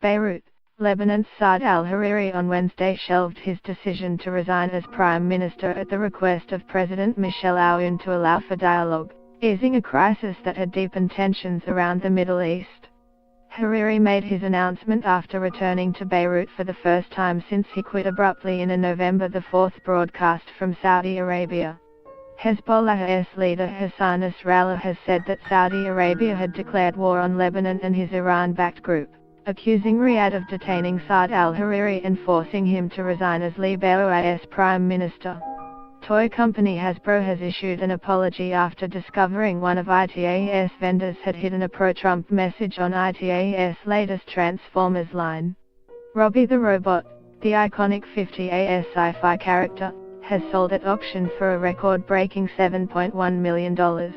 Beirut, Lebanon's Saad al-Hariri on Wednesday shelved his decision to resign as Prime Minister at the request of President Michel Aoun to allow for dialogue, easing a crisis that had deepened tensions around the Middle East. Hariri made his announcement after returning to Beirut for the first time since he quit abruptly in a November 4 broadcast from Saudi Arabia. Hezbollah's leader Hassan Nasrallah has said that Saudi Arabia had declared war on Lebanon and his Iran-backed group, accusing Riyadh of detaining Saad al-Hariri and forcing him to resign as Lebanon's prime minister. Toy company Hasbro has issued an apology after discovering one of its vendors had hidden a pro-Trump message on its latest Transformers line. Robbie the Robot, the iconic 50s sci-fi character, has sold at auction for a record-breaking $7.1 million.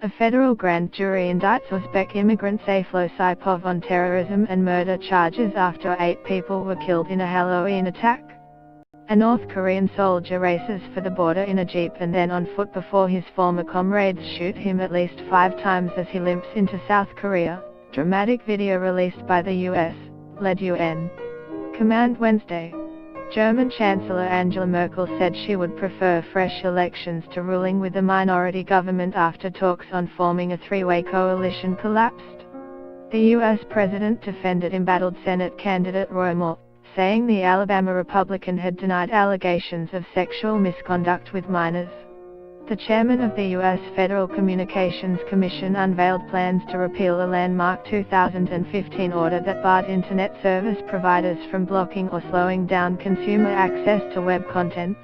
A federal grand jury indicts Uzbek immigrant Sayflo Saipov on terrorism and murder charges after 8 people were killed in a Halloween attack. A North Korean soldier races for the border in a jeep and then on foot before his former comrades shoot him at least 5 times as he limps into South Korea. Dramatic video released by the U.S. led UN command Wednesday. German Chancellor Angela Merkel said she would prefer fresh elections to ruling with a minority government after talks on forming a 3-way coalition collapsed. The U.S. president defended embattled Senate candidate Roy Moore, saying the Alabama Republican had denied allegations of sexual misconduct with minors. The chairman of the U.S. Federal Communications Commission unveiled plans to repeal a landmark 2015 order that barred Internet service providers from blocking or slowing down consumer access to web content.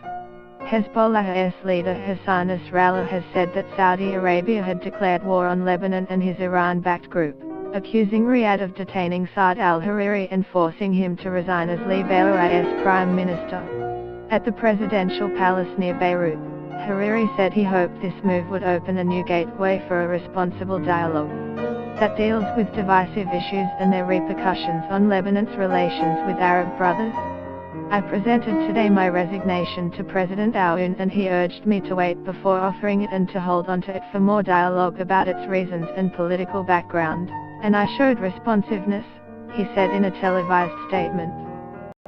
Hezbollah's leader Hassan Nasrallah has said that Saudi Arabia had declared war on Lebanon and his Iran-backed group, accusing Riyadh of detaining Saad al-Hariri and forcing him to resign as Lebanon's prime minister. At the presidential palace near Beirut, Hariri said he hoped this move would open a new gateway for a responsible dialogue that deals with divisive issues and their repercussions on Lebanon's relations with Arab brothers. I presented today my resignation to President Aoun and he urged me to wait before offering it and to hold on to it for more dialogue about its reasons and political background, and I showed responsiveness, he said in a televised statement.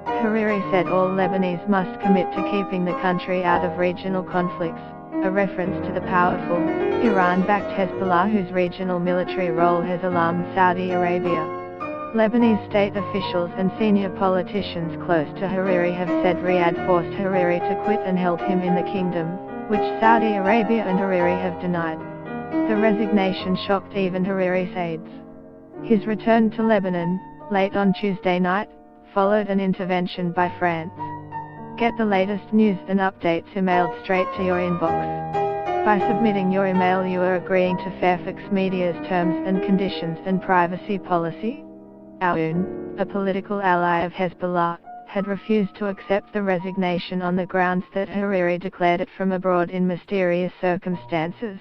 Hariri said all Lebanese must commit to keeping the country out of regional conflicts, a reference to the powerful, Iran-backed Hezbollah whose regional military role has alarmed Saudi Arabia. Lebanese state officials and senior politicians close to Hariri have said Riyadh forced Hariri to quit and held him in the kingdom, which Saudi Arabia and Hariri have denied. The resignation shocked even Hariri's aides. His return to Lebanon, late on Tuesday night, followed an intervention by France. Get the latest news and updates emailed straight to your inbox. By submitting your email you are agreeing to Fairfax Media's terms and conditions and privacy policy. Aoun, a political ally of Hezbollah, had refused to accept the resignation on the grounds that Hariri declared it from abroad in mysterious circumstances.